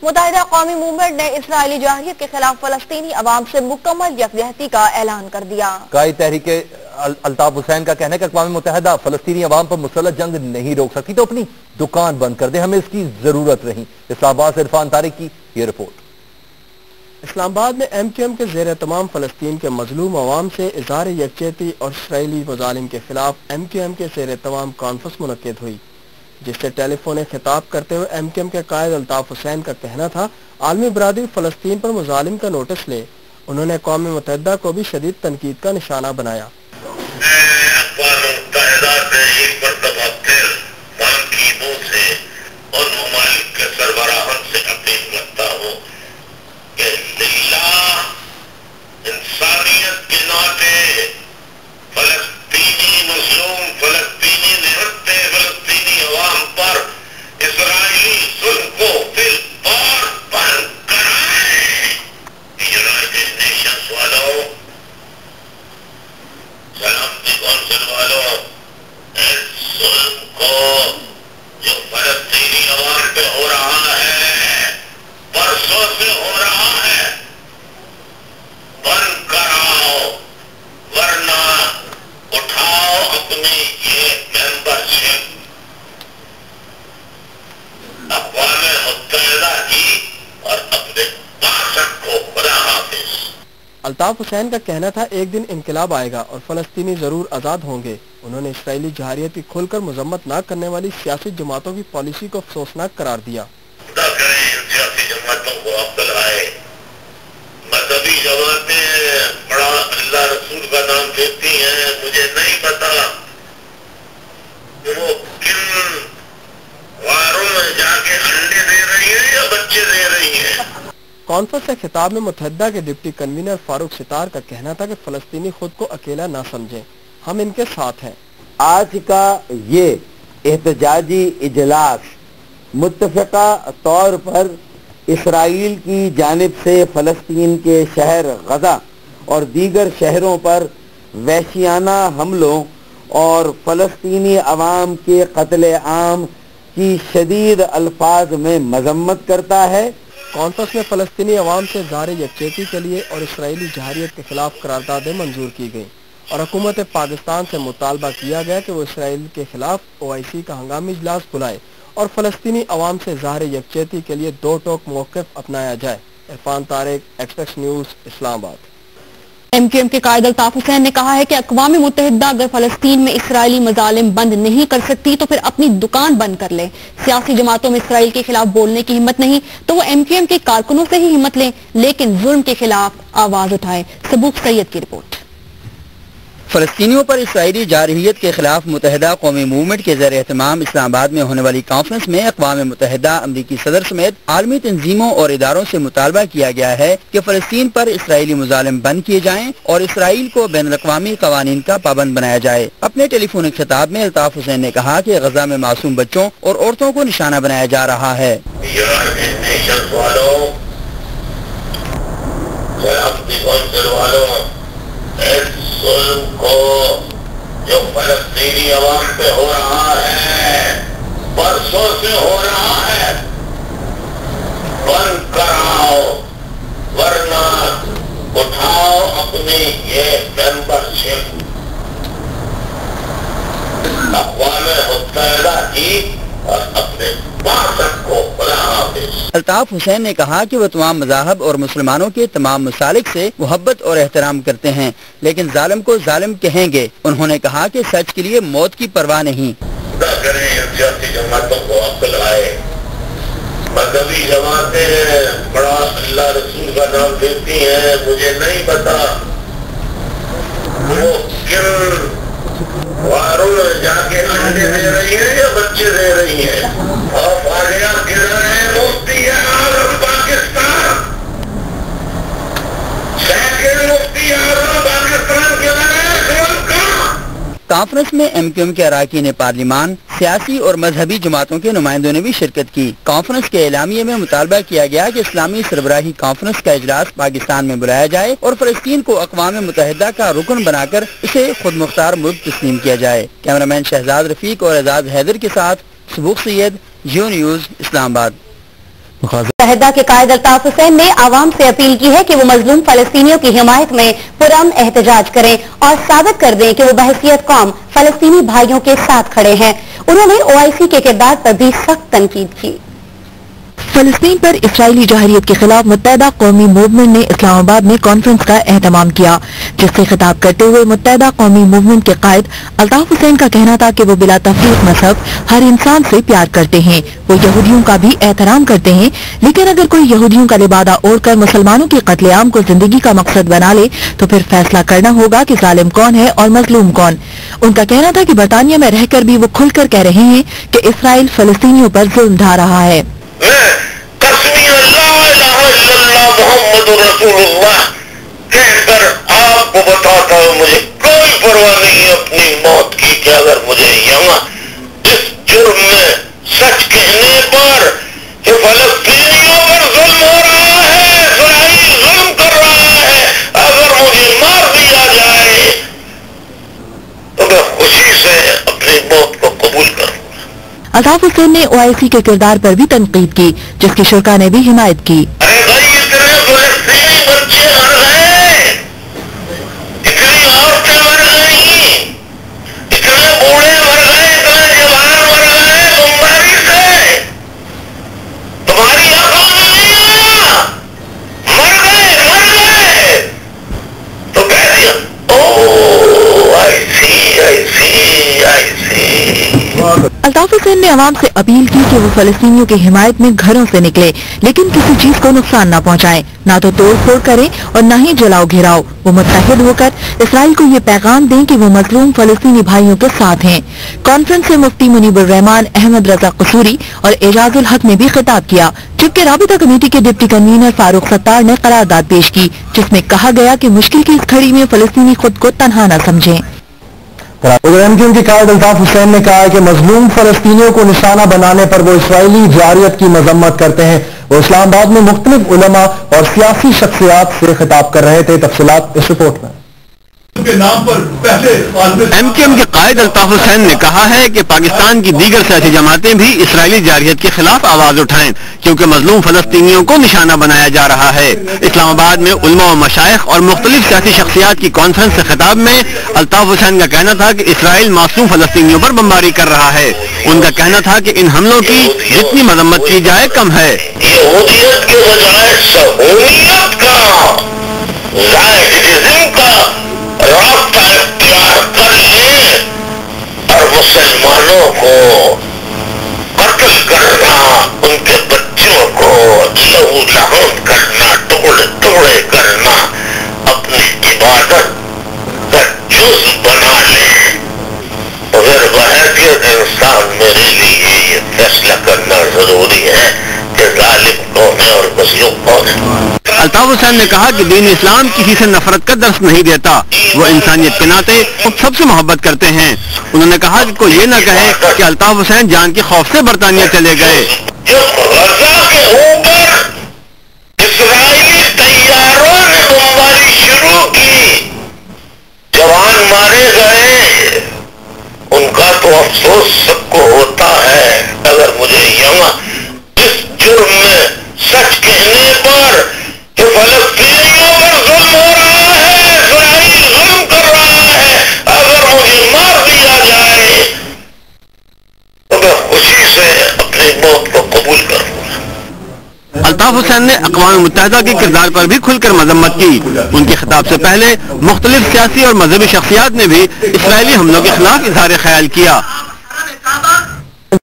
متحدہ قومی موومنٹ نے اسرائیلی جارحیت کے خلاف فلسطینی عوام سے مکمل یکجہتی کا اعلان کر دیا۔ قائد تحریک الطاف حسین کا کہنا ہے کہ اقوام متحدہ فلسطینی عوام پر مسلح جنگ نہیں روک سکتی تو اپنی دکان بند کر دے، ہمیں اس کی ضرورت نہیں۔ اسلام آباد سے عرفان طارق کی یہ رپورٹ۔ اسلام آباد میں ایم کیو ایم کے زیر تمام فلسطین کے مظلوم عوام سے اظہار یکجہتی اور اسرائیلی مظالم کے خلاف ایم کیو ایم کے زیر تمام کانفرنس منعقد ہوئی، جس سے ٹیلی فونی خطاب کرتے ہوئے ایم کیو ایم کے قائد الطاف حسین کا کہنا تھا عالمی برادری فلسطین پر مظالم کا نوٹس لے۔ انہوں نے اقوام متحدہ کو بھی شدید تنقید کا نشانہ بنایا۔ اقوام متحدہ سے ایک مرتبہ پھر بانکیمون سے اور ممالک کے سربراہان سے اپیل کرتا ہوں کہ للہ انسانیت کے ناطے فلسطینی مظلوم، فلسطینی نہتے فلسطینی عوام پر اسرائیلی ظلم کو فی الفور بند کرائیں۔ یونائیٹڈ نیشنز والوں، سلامتی کونسل والوں، اس ظلم کو جو فلسطینی عوام پہ ہو رہا ہے، برسوں سے ہو رہا ہے، بند کراؤ، ورنہ اٹھاؤ اپنی یہ ممبرشپ اقوام متحدہ کی اور اپنے پاسک کو خدا حافظ۔ الطاف حسین کا کہنا تھا ایک دن انقلاب آئے گا اور فلسطینی ضرور آزاد ہوں گے۔ انہوں نے اسرائیلی جارحیت کی کھل کر مذمت نہ کرنے والی سیاسی جماعتوں کی پالیسی کو افسوسناک قرار دیا۔ خدا کرے ان سیاسی جماعتوں کو عقل آئے۔ مذہبی جماعتیں بڑا اللہ رسول کا نام دیتی ہیں، مجھے نہیں پتا وہ کن غاروں میں جا کے انڈے دے رہی ہیں یا بچے دے رہی ہیں۔ کانفرنس سے خطاب میں متحدہ کے ڈپٹی کنوینر فاروق ستار کا کہنا تھا کہ فلسطینی خود کو اکیلا نہ سمجھیں، ہم ان کے ساتھ ہیں۔ آج کا یہ احتجاجی اجلاس متفقہ طور پر اسرائیل کی جانب سے فلسطین کے شہر غزہ اور دیگر شہروں پر وحشیانہ حملوں اور فلسطینی عوام کے قتل عام کی شدید الفاظ میں مذمت کرتا ہے۔ کانفرنس میں فلسطینی عوام سے اظہار یکجہتی کے لیے اور اسرائیلی جارحیت کے خلاف قراردادیں منظور کی گئیں اور حکومت پاکستان سے مطالبہ کیا گیا کہ وہ اسرائیل کے خلاف OIC کا ہنگامی اجلاس بلائے اور فلسطینی عوام سے اظہار یکجہتی کے لیے دو ٹوک موقف اپنایا جائے۔ Irfan Tariq, Express News, Islamabad. M Q M کے قائد الطاف حسین نے کہا ہے کہ اقوام متحدہ اگر فلسطین میں اسرائیلی مظالم بند نہیں کر سکتی تو پھر اپنی دکان بند کر لے۔ سیاسی جماعتوں میں اسرائیل کے خلاف بولنے کی ہمت نہیں تو وہ ایم کیو ایم کے کارکنوں سے ہی ہمت لیں، لیکن ظلم کے خلاف آواز اٹھائے۔ سبوق سید کی رپورٹ۔ فلسطینیوں پر اسرائیلی جارحیت کے خلاف متحدہ قومی موومنٹ کے زیر اہتمام اسلام آباد میں ہونے والی کانفرنس میں اقوام متحدہ، امریکی صدر سمیت عالمی تنظیموں اور اداروں سے مطالبہ کیا گیا ہے کہ فلسطین پر اسرائیلی مظالم بند کیے جائیں اور اسرائیل کو بین الاقوامی قوانین کا پابند بنایا جائے۔ اپنے ٹیلی فونک خطاب میں الطاف حسین نے کہا کہ غزہ میں معصوم بچوں اور عورتوں کو نشانہ بنایا جا رہا ہے۔ ظلم کو جو فلسطینی عوام پہ ہو رہا ہے، برسوں سے ہو رہا ہے، بند کراؤ، ورنہ اٹھاؤ اپنی یہ ممبرشپ اقوام متحدہ کی اور اپنے پاسک کو خدا حافظ۔ الطاف حسین نے کہا کہ وہ تمام مذاہب اور مسلمانوں کے تمام مسالک سے محبت اور احترام کرتے ہیں، لیکن ظالم کو ظالم کہیں گے۔ انہوں نے کہا کہ سچ کے لیے موت کی پرواہ نہیں۔ خدا کریں ان سیاسی جماعتوں کو عقل آئے۔ مذہبی جماعتیں بڑا اللہ رسول کا نام دیتی ہیں، مجھے نہیں پتا وہ کن غاروں میں جا کے انڈے دے رہی ہیں یا بچے دے رہی ہیں۔ اور فالیہ گر رہے ہیں مفتی اعظم پاکستان، سیکنڈ مفتی اعظم پاکستان کے کانفرنس میں ایم کیو ایم کے اراکین پارلیمان، سیاسی اور مذہبی جماعتوں کے نمائندوں نے بھی شرکت کی۔ کانفرنس کے اعلامیے میں مطالبہ کیا گیا کہ اسلامی سربراہی کانفرنس کا اجلاس پاکستان میں بلایا جائے اور فلسطین کو اقوام متحدہ کا رکن بنا کر اسے خود مختار ملک تسلیم کیا جائے۔ کیمرامین شہزاد رفیق اور اعزاز حیدر کے ساتھ سبوق سید، جیو نیوز، اسلام آباد۔ मुत्तहिदा के कायद अल्ताफ हुसैन ने आवाम से अपील की है कि वो मजलूम फलस्तीनियों की हिमायत में पुरअमन एहतजाज करें और साबित कर दें कि वो बहैसियत कौम फलस्तीनी भाइयों के साथ खड़े हैं। उन्होंने OIC के किरदार पर भी सख्त तनकीद की। फलस्तीन पर इसराइली जहरियत के खिलाफ मुत्तहिदा कौमी मूवमेंट ने इस्लामाबाद में कॉन्फ्रेंस का एहतमाम किया, जिससे खिताब करते हुए मुत्तहिदा कौमी मूवमेंट के कायद अल्ताफ हुसैन का कहना था कि वो बिला तफरीक मजहब हर इंसान से प्यार करते हैं, वो यहूदियों का भी एहतराम करते हैं, लेकिन अगर कोई यहूदियों का लिबादा ओढ़कर मुसलमानों के कत्लेआम को जिंदगी का मकसद बना ले तो फिर फैसला करना होगा कि जालिम कौन है और मजलूम कौन। उनका कहना था कि बरतानिया में रहकर भी वो खुलकर कह रहे हैं कि इसराइल फलस्तीनियों पर जुल्म ढा रहा है। कहकर आपको बताता हूँ, मुझे कोई परवाह नहीं अपनी मौत की कि अगर मुझे यहाँ इस जुर्म में सच कहने पर कि फलस्तीनियों पर जुल्म हो रहा है, इसराइल जुल्म कर रहा है, अगर मुझे मार दिया जाए तो मैं खुशी से अपनी मौत को कबूल करूँ। अल्ताफ हुसैन ने OIC के किरदार पर भी तनकीद की, जिसकी शुरा ने भी हिमायत की। अरे भाई, इतने फलस्तीनी बच्चे मर गए, इतनी औरतें मर गई, इतने बूढ़े मर गए, इतने जवान मर गए बीमारी से, तुम्हारी अकल में नहीं आया, मर गए तो कह दिया ओह आई सी। अल्ताफ हुसैन ने आवाम से अपील की कि वो फलस्तीनियों की हिमायत में घरों से निकले, लेकिन किसी चीज को नुकसान न पहुंचाएं, ना तो तोड़ फोड़ करें और न ही जलाओ घिराओ। वो मुत्तहिद होकर इसराइल को ये पैगाम दें कि वो मजलूम फलस्तीनी भाइयों के साथ हैं। कॉन्फ्रेंस में मुफ्ती मुनीबुर रहमान, अहमद रजा कसूरी और एजाजुल हक ने भी खिताब किया, जबकि राबिता कमेटी के डिप्टी कन्वीनर फारूक सत्तार ने करारदाद पेश की, जिसमें कहा गया कि मुश्किल की इस घड़ी में फलस्तीनी खुद को तनहा न समझें। MQM के कायद अल्ताफ हुसैन ने कहा है कि मजलूम फलस्तीनियों को निशाना बनाने पर वो इसराइली जारियत की मजम्मत करते हैं। वो इस्लामाबाद में मुख्तलिफ उलमा और सियासी शख्सियात से खिताब कर रहे थे। तफसीलात इस रिपोर्ट में। के नाम पर पहले MQM के कायद अल्ताफ हुसैन ने कहा है कि पाकिस्तान की दीगर सियासी जमातें भी इसराइली जारहियत के खिलाफ आवाज उठाएं, क्योंकि मजलूम फलस्तीनियों को निशाना बनाया जा रहा है। इस्लामाबाद में उलमा और मशाइख और मुख्तलिफ सियासी शख्सियात की कॉन्फ्रेंस से खिताब में अल्ताफ हुसैन का कहना था कि इसराइल मासूम फलस्तीनियों पर बमबारी कर रहा है। उनका कहना था कि इन हमलों की जितनी मजम्मत की जाए कम है। यहूदियत के बजाय सहूलियत का, ज़ायदिज़्म का रास्ता इख्तियार कर ले और मुसलमानों को कत्ल करना, उनके बच्चों को लहू लहान करना, टुकड़े टुकड़े करना अपनी इबादत का जुज़ बना ले, तो फिर बहैसियत इंसान मेरे लिए ये फैसला करना जरूरी है कि जालिम कौन है और मज़लूम कौन है। अल्ताफ हुसैन ने कहा कि दीन इस्लाम किसी से नफरत का दर्स नहीं देता, वो इंसानियत के नाते सबसे मोहब्बत करते हैं। उन्होंने कहा कि कोई ये न कहे कि अल्ताफ हुसैन जान के खौफ से बरतानिया चले गए। गजा के ऊपर इसराइली तैयारों ने बमबारी शुरू की, जवान मारे गए, उनका तो अफसोस सबको होता है। अगर मुझे यहाँ इस जुर्म में सच कहने पर कि फलस्तीनियों पर जुल्म हो रहा है, इसराइल जुल्म कर रहा है, अगर मुझे मार दिया जाए तो मैं खुशी से अपनी मौत को कबूल करूंगा। अल्ताफ हुसैन ने अक़वाम मुत्तहिदा के किरदार पर भी खुलकर मजम्मत की। उनके खिताब से पहले मुख्तलिफ सियासी और मजहबी शख्सियात ने भी इसराइली हमलों के खिलाफ इजहार ख्याल किया।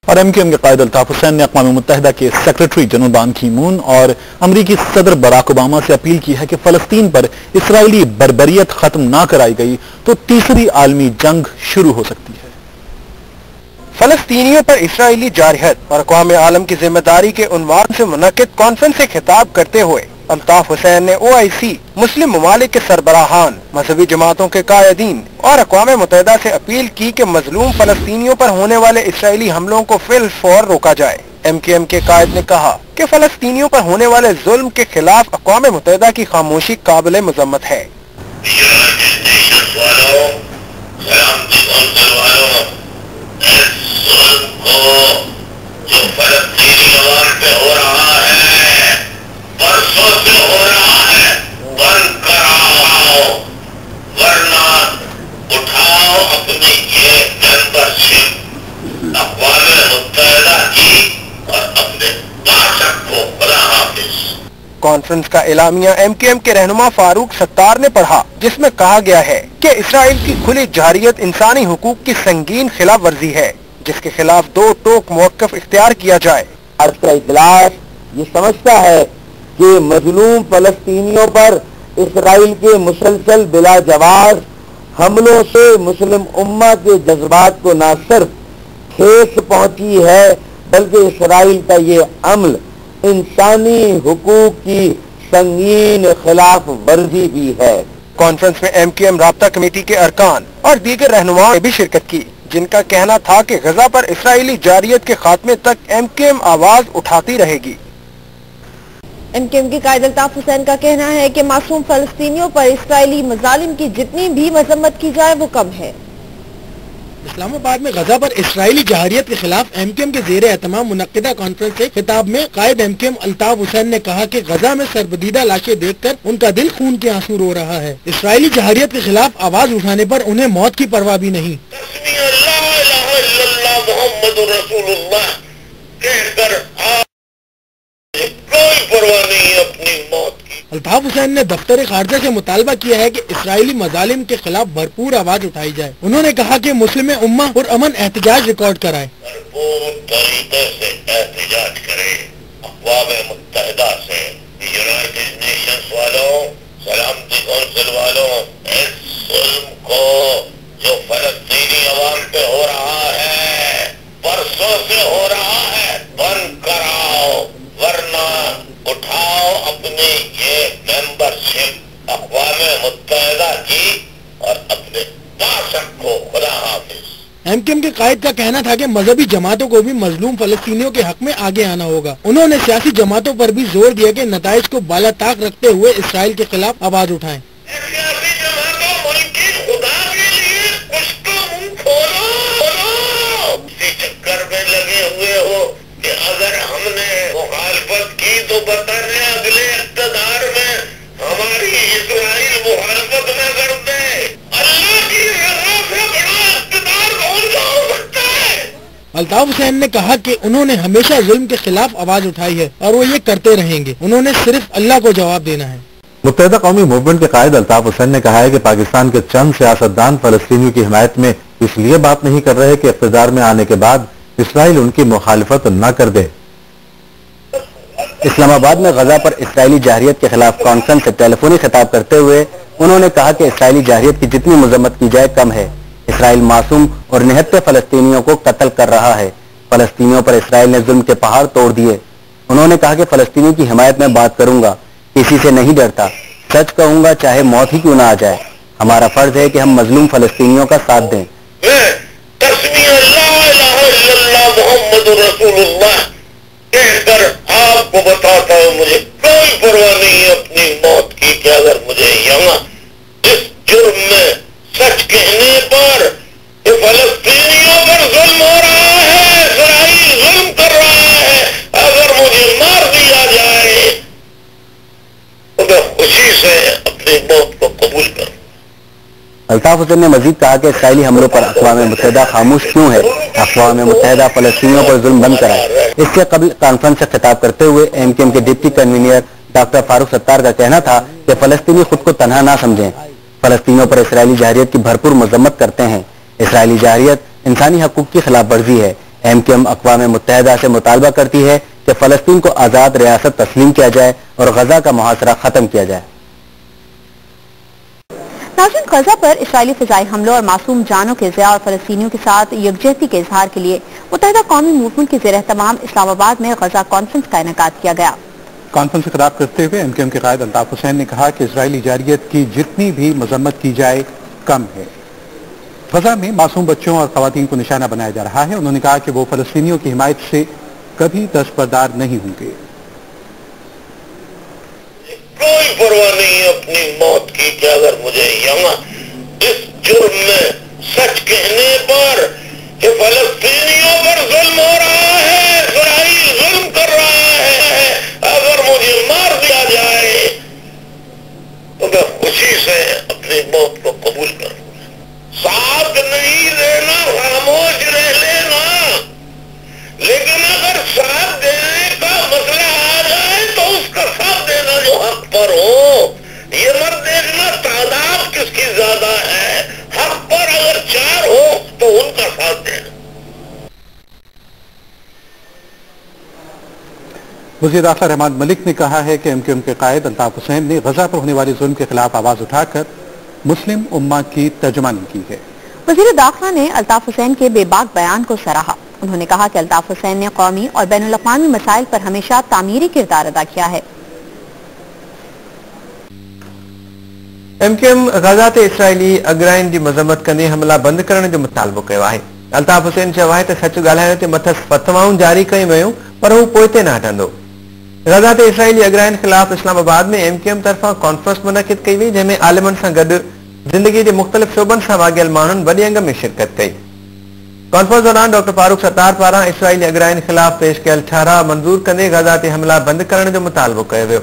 और MQM के कायद अल्ताफ हुसैन ने अक़वाम मुत्तहिदा के सेक्रेटरी जनरल बान की मून और अमरीकी सदर बराक ओबामा से अपील की है कि फलस्तीन पर इसराइली बर्बरियत खत्म ना कराई गई तो तीसरी आलमी जंग शुरू हो सकती है। फलस्तीनियों पर इसराइली जारहियत और अक़वाम आलम की जिम्मेदारी के उन्वान से मुनक्किद कॉन्फ्रेंस से खिताब करते हुए अल्ताफ हुसैन ने OIC, मुस्लिम ममालिक के सरबराहान, मजहबी जमातों के कायदीन और अक़वाम मुत्तहिदा से अपील की कि मजलूम फलस्तीनियों पर होने वाले इसराइली हमलों को फिलफौर रोका जाए। MQM के कायद ने कहा कि फलस्तीनियों पर होने वाले जुल्म के खिलाफ अक़वाम मुत्तहिदा की खामोशी काबिल मजम्मत है। जो फलस्तीनी अवाम पे हो रहा है کانفرنس کا اعلامیہ MKM کے رہنما فاروق ستار نے پڑھا، جس میں کہا گیا ہے کہ اسرائیل کی کھلی جارحیت انسانی حقوق کی سنگین خلاف ورزی ہے، جس کے خلاف دو ٹوک موقف اختیار کیا جائے۔ عرض کا اجلاس یہ سمجھتا ہے کہ مظلوم فلسطینیوں پر اسرائیل کے مسلسل بلا جواز حملوں سے مسلم امہ کے جذبات کو نہ صرف ٹھیس پہنچی ہے بلکہ اسرائیل کا یہ عمل انسانی حقوق کی سنگین خلاف ورزی بھی ہے۔ کانفرنس میں MKM رابطہ کمیٹی کے ارکان اور دیگر رہنماؤں نے بھی شرکت کی، جن کا کہنا تھا کہ غزہ پر اسرائیلی جارحیت کے خاتمے تک MKM آواز اٹھاتی رہے گی۔ MKM کے قائد الطاف حسین کا کہنا ہے کہ معصوم فلسطینیوں پر اسرائیلی مظالم کی جتنی بھی مذمت کی جائے وہ کم ہے۔ اسلام آباد میں غزہ پر اسرائیلی جارحیت کے خلاف MKM کے زیر اہتمام منعقدہ کانفرنس سے خطاب میں قائد MKM الطاف حسین نے کہا کہ غزہ میں سربدیدہ لاشیں دیکھ کر ان کا دل خون کے آنسو رو رہا ہے۔ اسرائیلی جارحیت کے خلاف آواز اٹھانے پر انہیں موت کی پرواہ بھی نہیں۔ محمد رسول اللہ کہہ کر کوئی پرواہ نہیں اپنی موت کی۔ الطاف حسین نے دفتر خارجہ سے مطالبہ کیا ہے کہ اسرائیلی مظالم کے خلاف بھرپور آواز اٹھائی جائے۔ انہوں نے کہا کہ مسلم امہ اور امن احتجاج ریکارڈ کرائے، بھرپور طریقے سے احتجاج کرے، اقوام متحدہ سے، یونائیٹڈ نیشنز والوں، سلامتی کونسل والوں، اس ظلم کو جو فلسطینی عوام پہ ہو رہا ہے، برسوں سے ہو رہا ہے، بند کراؤ، ورنہ اٹھاؤ اپنی یہ ممبرشپ اقوام متحدہ کی اور اپنے پاس رکھو۔ خدا حافظ۔ MKM کے قائد کا کہنا تھا کہ مذہبی جماعتوں کو بھی مظلوم فلسطینیوں کے حق میں آگے آنا ہوگا۔ انہوں نے سیاسی جماعتوں پر بھی زور دیا کہ نتائج کو بالا طاق رکھتے ہوئے اسرائیل کے خلاف آواز اٹھائیں۔ سیاسی جماعتوں ملک کی خدا کے لیے کچھ تو منہ کھولو، اسی چکر میں لگے ہوئے ہو کہ اگر ہم نے مخالفت کی تو بتانے اگلے اقتدار میں ہماری اسرائیل مخالفت نہ کر دے۔ اللہ کی رضا سے بڑا اقتدار کون سا ہو سکتا ہے؟ الطاف حسین نے کہا کہ انہوں نے ہمیشہ ظلم کے خلاف آواز اٹھائی ہے اور وہ یہ کرتے رہیں گے۔ انہوں نے صرف اللہ کو جواب دینا ہے۔ متحدہ قومی موومنٹ کے قائد الطاف حسین نے کہا ہے کہ پاکستان کے چند سیاستدان فلسطینیوں کی حمایت میں اس لیے بات نہیں کر رہے کہ اقتدار میں آنے کے بعد اسرائیل ان کی مخالفت نہ کر دے۔ اسلام آباد میں غزہ پر اسرائیلی جارحیت کے خلاف کانفرنس سے ٹیلی فونی خطاب کرتے ہوئے انہوں نے کہا کہ اسرائیلی جارحیت کی جتنی مذمت کی جائے کم ہے۔ اسرائیل معصوم اور نہتے فلسطینیوں کو قتل کر رہا ہے۔ فلسطینیوں پر اسرائیل نے ظلم کے پہاڑ توڑ دیے۔ انہوں نے کہا کہ فلسطینیوں کی حمایت میں بات کروں گا، کسی سے نہیں ڈرتا، سچ کہوں گا چاہے موت ہی کیوں نہ آ جائے۔ ہمارا فرض ہے کہ ہم مظلوم فلسطینیوں کا ساتھ دیں۔ محمد رسول اللہ کہہ کر آپ کو بتاتا ہوں مجھے کوئی پرواہ نہیں اپنی موت کی کہ اگر مجھے یہاں اس جرم میں سچ کہنے پر کہ فلسطینیوں پر ظلم ہو رہا ہے، اسرائیل ظلم کر رہا ہے، اگر مجھے مار دیا جائے تو میں خوشی سے اپنی موت کو قبول کروں۔ الطاف حسین نے مزید کہا کہ اسرائیلی حملوں پر اقوام متحدہ خاموش کیوں ہے؟ اقوام متحدہ فلسطینیوں پر ظلم بند کرائے۔ اس سے قبل کانفرنس سے خطاب کرتے ہوئے MKM کے deputy convener doctor Farooq Sattar کا کہنا تھا کہ فلسطینی خود کو تنہا نہ سمجھیں۔ فلسطینیوں پر اسرائیلی جارحیت کی بھرپور مذمت کرتے ہیں۔ اسرائیلی جارحیت انسانی حقوق کی خلاف ورزی ہے۔ MKM اقوام متحدہ سے مطالبہ کرتی ہے کہ فلسطین کو آزاد ریاست تسلیم کیا جائے اور غزہ کا محاصرہ ختم کیا جائے۔ ناظرین، غزہ پر اسرائیلی فضائی حملوں اور معصوم جانوں کے ضیاع اور فلسطینیوں کے ساتھ یکجہتی کے اظہار کے لیے متحدہ قومی موومنٹ کے زیر اہتمام اسلام آباد میں غزہ کانفرنس کا انعقاد کیا گیا۔ کانفرنس سے خطاب کرتے ہوئے MKM کے قائد الطاف حسین نے کہا کہ اسرائیلی جارحیت کی جتنی بھی مذمت کی جائے کم ہے۔ غزہ میں معصوم بچوں اور خواتین کو نشانہ بنایا جا رہا ہے۔ انہوں نے کہا کہ وہ فلسطینیوں کی حمایت سے کبھی دستبردار نہیں ہوں گے۔ کوئی پرواہ نہیں اپنی موت کی کہ اگر مجھے یہاں اس جرم میں سچ کہنے پر کہ فلسطینیوں پر ظلم ہو رہا ہے، اسرائیل ظلم کر رہا ہے، اگر مجھے مار دیا جائے تو میں خوشی سے اپنی موت کو قبول کروں۔ ساتھ نہیں دینا، خاموش رہ لینا، لیکن اگر ساتھ دینے کا مسئلہ آ جائے تو اس کا ساتھ دینا वज़ीर दाखिला रहमान मलिक ने कहा है कि MQM के कायद अल्ताफ हुसैन ने गजा पर होने वाले जुल्म के खिलाफ आवाज उठाकर मुस्लिम उम्मा की तर्जुमानी की है। वज़ीर दाखिला ने अल्ताफ हुसैन के बेबाक बयान को सराहा। उन्होंने कहा कि अल्ताफ हुसैन ने कौमी और बैनुल अक़वामी मसाइल पर हमेशा तामीरी किरदार अदा किया है। MQM गजा ते इसराइली अगराइन जी मज़म्मत कंदे हमला बंद करण जो मुतालबो कयो आहे। अल्ताफ हुसैन चयो आहे त सच ॻाल्हाइण ते मथस फतवाऊं जारी कयूं वयूं पर हू पोइ ते न हटंदो। गजा ते इसराइली अगराइन खिलाफ इस्लामाबाद में MQM तरफां कॉन्फ्रेंस मुनक़िद कई वई, जंहिंमें आलिमनि सां गॾु ज़िंदगी जे मुख़्तलिफ़ शोबनि सां वाॻियल माण्हुनि वॾे अंग में शिरकत कई। कॉन्फ्रेंस दौरान डॉक्टर फारूक सत्तार पारां इसराइली अगराइन खिलाफ पेश कयल ठाराह मंज़ूर कंदे गजा ते हमला बंद करण जो मुतालबो कयो वियो।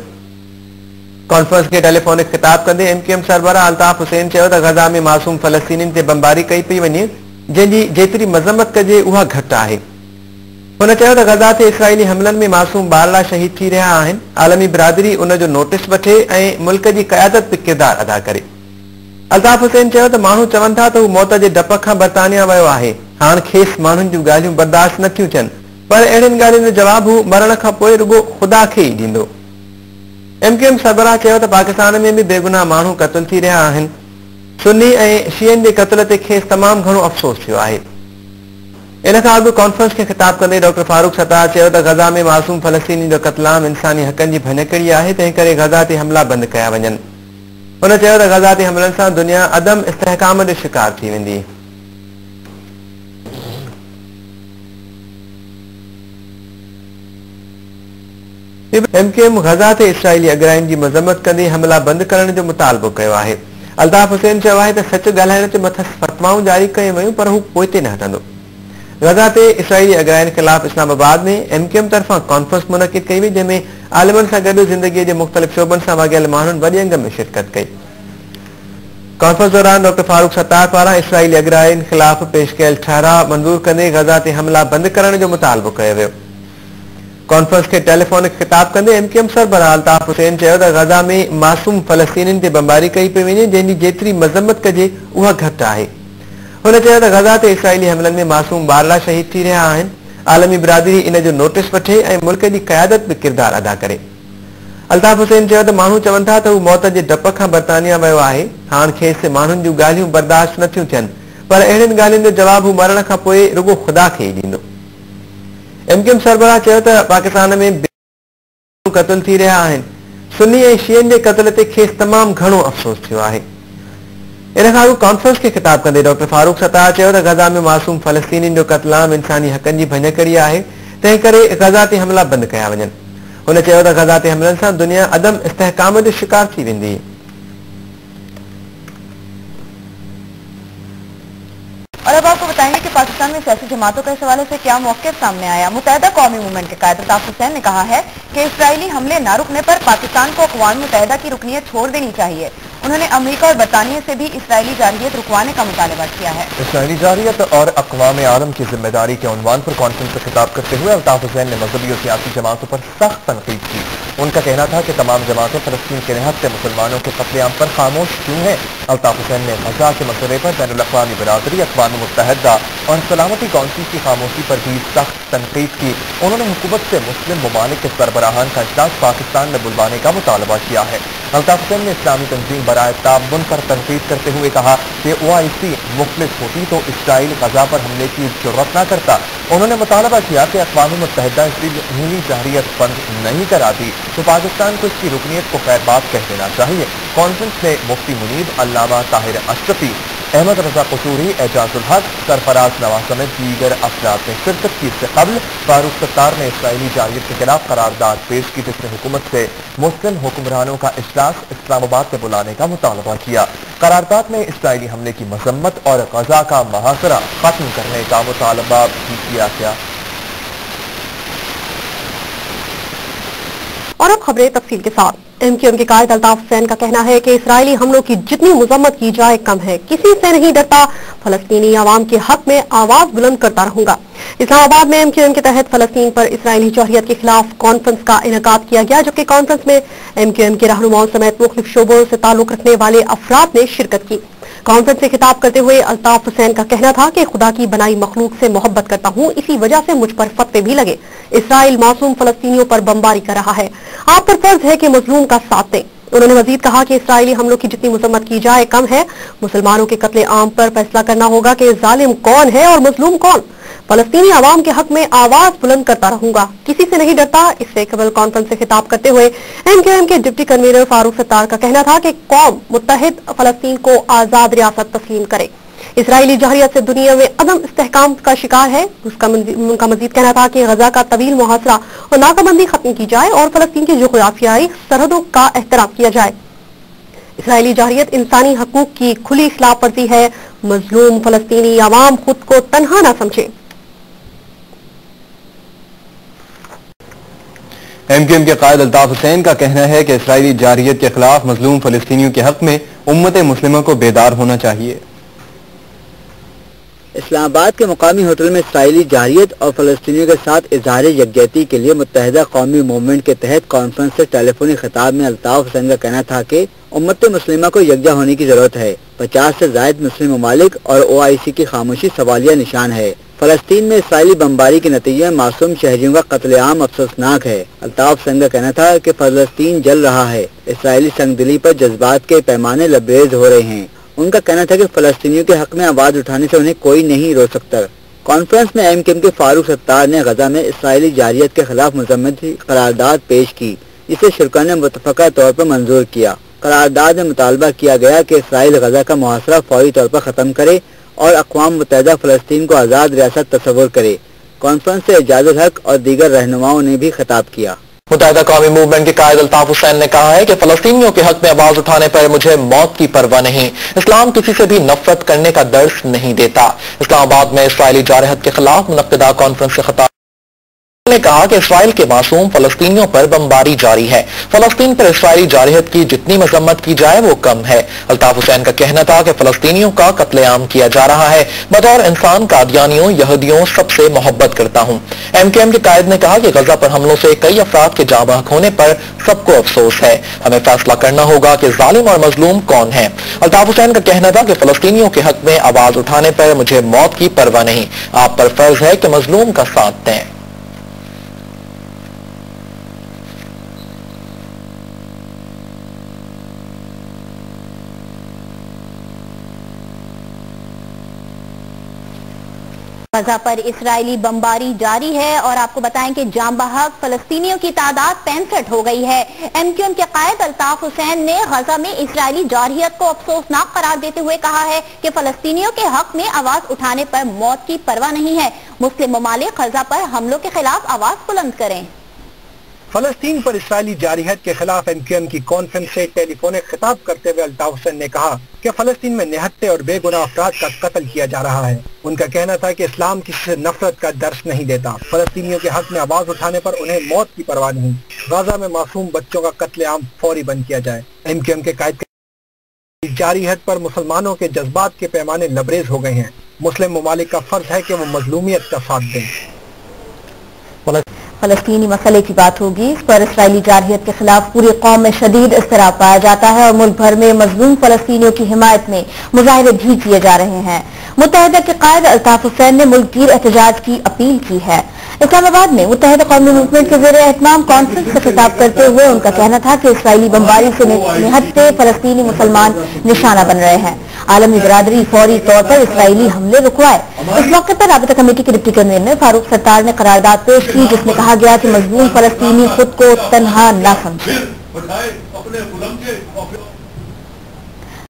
कॉन्फ्रेंस के टेलीफोनिक खिताब कंदे MQM सरबराह अल्ताफ हुसैन चयो त गजा में मासूम फलस्तीनियुनि ते बमबारी कई पई वञे, जंहिंजी जेतिरी मज़म्मत कजे उहा घटि आहे। हुन चयो त गजा ते इसराइली हमलनि में मासूम ॿारला शहीद थी रहिया आहिनि। आलमी बिरादरी उन जो नोटिस वठे ऐं मुल्क जी क़यादत बि किरदार अदा करे। अल्ताफ हुसैन चयो त माण्हू चवनि था त हू मौत जे डप खां बरतानिया वियो आहे। हाणे खेसि माण्हुनि जूं ॻाल्हियूं बर्दाश्त नथियूं थियनि, पर अहिड़ियुनि ॻाल्हियुनि जो जवाब हू मरण खां पोइ रुॻो ख़ुदा खे ई ॾींदो। MQM सरबराह चयो त पाकिस्तान में बि बेगुनाह माण्हू क़त्ल थी रहिया आहिनि। सुन्नी ऐं शियनि जे क़त्ल ते खेसि तमामु घणो अफ़सोस थियो आहे। इन खां अॻु कॉन्फ्रेंस खे ख़िताब कंदे डॉक्टर फारूक सत्तार चयो त गजा में मासूम फलस्तीनी जो क़त्लाम इंसानी हक़नि जी भञकड़ी आहे, तंहिं करे गजा ते हमला बंदि कया वञनि। हुन चयो त गजा ते हमलनि सां दुनिया अदम इस्तेहकाम जो शिकार थी वेंदी। MQM गजा ते इसराइली अगराइन जी मज़म्मत कंदे हमला बंदि करण जो मुतालबो कयो आहे। अल्ताफ हुसैन चयो आहे त सच ॻाल्हाइण ते मथस फतवाऊं जारी कयूं वयूं पर हू पोइ ते न हटंदो। गजा ते इसराइली अगराइन खिलाफ इस्लामाबाद में MQM तरफां कॉन्फ्रेंस मुनक़िद कई वई, जंहिंमें आलिमनि सां गॾु ज़िंदगीअ जे मुख़्तलिफ़ शोबनि सां वाॻियल माण्हुनि वॾे अंग में शिरकत कई। कॉन्फ्रेंस दौरान डॉक्टर फारूक सत्तार पारां इसराइली अगराइन खिलाफ पेश कयल ठाराह मंज़ूर कंदे गजा ते हमला बंदि करण जो मुतालबो कयो वियो। कॉन्फ्रेंस के टेलीफोनिक खिताब कंदे MQM सरबराह अल्ताफ हुसैन चयो त गजा में मासूम फलस्तीनियुनि ते बमबारी कई पई वञे, जंहिंजी जेतिरी मज़म्मत कजे उहा घटि आहे। हुन चयो त गजा ते इसराइली हमलनि में मासूम ॿारला शहीद थी रहिया आहिनि। आलमी बिरादरी इन जो नोटिस वठे ऐं मुल्क जी क़यादत बि किरदार अदा करे। अल्ताफ हुसैन चयो त माण्हू चवनि था त हू मौत जे डप खां बरतानिया वियो आहे। हाणे खेसि माण्हुनि जूं ॻाल्हियूं बर्दाश्त नथियूं थियनि, पर अहिड़ियुनि ॻाल्हियुनि जो जवाब हू मरण खां पोइ रुॻो ख़ुदा खे ई ॾींदो। MQM सरबराह चयो त पाकिस्तान में क़त्ल थी रहिया आहिनि। सुन्नी ऐं शियनि जे क़त्ल ते खेसि तमामु घणो अफ़सोस थियो आहे। इन खां अॻु कॉन्फ्रेंस खे ख़िताब कंदे डॉक्टर फारूक सत्तार चयो त गजा में मासूम फलस्तीनियुनि जो क़त्लाम इंसानी हक़नि जी भञकड़ी आहे, तंहिं करे गजा ते हमला बंदि कया वञनि। हुन चयो त गजा ते हमलनि सां दुनिया अदम इस्तेहकाम जो शिकार थी वेंदी। और अब आपको बताएंगे कि पाकिस्तान में सियासी जमातों के इस हवाले से क्या मौक़िफ़ सामने आया। मुत्तहिदा कौमी मूवमेंट के कायद अल्ताफ हुसैन ने कहा है कि इसराइली हमले न रुकने पर पाकिस्तान को अक़वाम मुत्तहिदा की रुकनियत छोड़ देनी चाहिए। उन्होंने अमेरिका और बरतानिया से भी इसराइली जारहियत रुकवाने का मुतालबा किया है। इसराइली जारहियत और अक़वाम आलम की जिम्मेदारी के उन्वान पर कॉन्फ्रेंस से खिताब करते हुए अल्ताफ हुसैन ने मजहबी और सियासी जमातों पर सख्त तनकीद की। उनका कहना था कि तमाम जमातें फलस्तीन के निहत्ते मुसलमानों के कत्लेआम पर खामोश क्यों हैं। अल्ताफ हुसैन ने गजा के मसले पर बैनुल अक़वामी बिरादरी, अक़वाम मुत्तहिदा और सलामती कौंसिल की खामोशी पर भी सख्त तनकीद की। उन्होंने हुकूमत से मुस्लिम ममालिक के सरबराहान का इजलास पाकिस्तान में बुलवाने का मुतालबा किया है। अल्ताफ हुसैन ने इस्लामी तंजीम बराए ताबुन पर तनकीद करते हुए कहा कि OIC मुखलिस होती तो इसराइल गजा पर हमले की जरूरत न करता। उन्होंने मुतालबा किया कि अक़वाम मुत्तहिदा इसराइली जारहियत बंद नहीं कराती तो पाकिस्तान को इसकी रुकनियत को खैर बात कह देना चाहिए। कॉन्फ्रेंस में मुफ्ती मुनीब, अल्लामा ताहिर अशरफी, अहमद रजा कसूरी, एजाजुल हक, सरफराज नवाज समेत दीगर अफराद ने शिरकत की। इससे कबल फारूक सत्तार ने इसराइली जारहियत के खिलाफ करारदाद पेश की, जिसमें हुकूमत से मुस्लिम हुक्मरानों का इजलास इस्लामाबाद में बुलाने का मुतालबा किया। करारदाद में इसराइली हमले की मजम्मत और गजा का मुहासरा खत्म करने का मुतालबा भी किया गया। और अब खबरें तफसील के साथ। MQM के कायद अल्ताफ हुसैन का कहना है कि इसराइली हमलों की जितनी मजम्मत की जाए कम है, किसी से नहीं डरता। फलस्तीनी आवाम के हक में आवाज बुलंद करता रहूंगा। इस्लामाबाद में MQM के तहत फलस्तीन पर इसराइली जौहरियत के खिलाफ कॉन्फ्रेंस का इनेकाद किया गया, जबकि कॉन्फ्रेंस में MQM के रहनुमाओं समेत मुख्तलिफ शोबों से ताल्लुक रखने वाले अफराद ने शिरकत की। कॉन्फ्रेंस से खिताब करते हुए अल्ताफ हुसैन का कहना था कि खुदा की बनाई मखलूक से मोहब्बत करता हूँ, इसी वजह से मुझ पर फतवे भी लगे। इसराइल मासूम फलस्तीनियों पर बमबारी कर रहा है, आप पर फर्ज है कि मजलूम का साथ दें। उन्होंने मजीद कहा कि इसराइली हमलों की जितनी मजम्मत की जाए कम है। मुसलमानों के कत्ले आम पर फैसला करना होगा कि जालिम कौन है और मजलूम कौन। फलस्तीनी आवाम के हक में आवाज बुलंद करता रहूंगा, किसी से नहीं डरता। इससे कबल कॉन्फ्रेंस से खिताब करते हुए MQM के डिप्टी कन्वीनर फारूक सत्तार का कहना था कि कौम मुत्तहिद फलस्तीन को आजाद रियासत तस्लीम करे। इसराइली जौहरियत से दुनिया में अदम इस्तेहकाम का शिकार है। उनका मजीद कहना था कि गजा का तवील मुहासरा और नाकाबंदी खत्म की जाए और फलस्तीन की जोग्राफियाई सरहदों का एहतराम किया जाए। इसराइली जौहरियत इंसानी हकूक की खुली खिलाफ वर्जी है। मजलूम फलस्तीनी आवाम खुद को तन्हा न समझे। MQM के कायद अल्ताफ हुसैन का कहना है कि इसराइली जारियत के खिलाफ मजलूम फलस्तीनियों के हक में उम्मत मुस्लिमा को बेदार होना चाहिए। इस्लामाबाद के मुकामी होटल में इसराइली जारियत और फलस्तीनियों के साथ इजहार यकजहती के लिए मुत्तहिदा कौमी मूवमेंट के तहत कॉन्फ्रेंस से टेलीफोनिक खिताब में अल्ताफ हुसैन का कहना था कि उम्मत मुस्लिमा को यकजा होने की जरूरत है। 50 से ज्यादा मुस्लिम ममालिक और OIC की खामोशी सवालिया निशान है। फलस्तीन में इसराइली बमबारी के नतीजे में मासूम शहरियों का कत्लेआम अफसोसनाक है। अल्ताफ हुसैन का कहना था कि फलस्तीन जल रहा है। इसराइली संगदिली पर जज्बात के पैमाने लबरेज हो रहे हैं। उनका कहना था कि फलस्तीनियों के हक में आवाज उठाने से उन्हें कोई नहीं रोक सकता। कॉन्फ्रेंस में MQM के फारूक सत्तार ने गजा में इसराइली जारियत के खिलाफ मजम्मती करारदाद पेश की, जिसे शुरकान ने मुतफ़क़ा तौर पर मंजूर किया। करारदाद में मुतालबा किया गया कि इसराइल गजा का मुहासरा फौरी तौर पर खत्म करे और अक़वाम मुत्तहिदा फलस्तीन को आज़ाद रियासत तस्वुर करे। कॉन्फ्रेंस से एजाजुल हक और दीगर रहनुमाओं ने भी खिताब किया। मुत्तहिदा कौमी मूवमेंट के कायद अल्ताफ हुसैन ने कहा है कि फलस्तीनियों के हक में आवाज उठाने पर मुझे मौत की परवाह नहीं। इस्लाम किसी से भी नफरत करने का दर्स नहीं देता। इस्लामाबाद में इसराइली जारहत के खिलाफ मुनक्किदा कॉन्फ्रेंस से खिताब ने कहा कि इसराइल के मासूम फलस्तीनियों पर बमबारी जारी है। फलस्तीन पर इसराइली जारहत की जितनी मजम्मत की जाए वो कम है। अल्ताफ हुसैन का कहना था कि फलस्तीनियों का कत्लेआम किया जा रहा है। बतौर इंसान कादियानियों यहूदियों सबसे मोहब्बत करता हूँ। MQM के कायद ने कहा कि गजा पर हमलों से कई अफराद के जाँ बहक होने पर सबको अफसोस है। हमें फैसला करना होगा कि जालिम और मजलूम कौन है। अल्ताफ हुसैन का कहना था कि फलस्तीनियों के हक में आवाज उठाने पर मुझे मौत की परवाह नहीं। आप पर फर्ज है कि मजलूम का साथ दें। गजा पर इसराइली बमबारी जारी है और आपको बताएं कि जाँ बहक फलस्तीनियों की तादाद 65 हो गई है। MQM के कायद अल्ताफ हुसैन ने गजा में इसराइली जारहियत को अफसोसनाक करार देते हुए कहा है कि फलस्तीनियों के हक में आवाज उठाने पर मौत की परवाह नहीं है। मुस्लिम ममालिक गजा पर हमलों के खिलाफ आवाज बुलंद करें। फलस्तीन पर इसराइली जारहियत के खिलाफ MQM की कॉन्फ्रेंस से टेलीफोनिक खिताब करते हुए अल्ताफ हुसैन ने कहा कि फलस्तीन में निहत्ते और बेगुनाह अफराद का कत्ल किया जा रहा है। उनका कहना था कि इस्लाम किसी से नफरत का दर्स नहीं देता। फलस्तीनियों के हक में आवाज उठाने पर उन्हें मौत की परवाह नहीं। गाजा में मासूम बच्चों का कत्लेआम फौरी बंद किया जाए। MQM के कायद जारहियत पर मुसलमानों के जज्बात के पैमाने लबरेज हो गए हैं। मुस्लिम ममालिक का फर्ज है कि वो मजलूमियत का साथ दें। फलस्तीनी मसले की बात होगी, इस पर इसराइली जारहियत के खिलाफ पूरी कौम में शदीद इस्तराब पाया जाता है और मुल्क भर में मजलूम फलस्तीनियों की हिमायत में मुजाहरे भी किए जा रहे हैं। मुत्तहिदा के कायद अल्ताफ हुसैन ने मुल्क गिर एहतजाज की अपील की है। इस्लामाबाद में मुत्तहिदा कौमी मूवमेंट के ज़ेरे एहतमाम कॉन्फ्रेंस से खिताब करते हुए उनका कहना था कि इसराइली बमबारी से निहत्ते फलस्तीनी मुसलमान निशाना बन रहे हैं। आलमी बरादरी फौरी तौर पर इसराइली हमले रुकवाए। इस मौके पर राबता कमेटी के डिप्टी कन्वीनर फारूक सत्तार ने करारदाद पेश की, जिसमें कहा गया कि मजलूम फलस्तीनी खुद को तन्हा न समझे।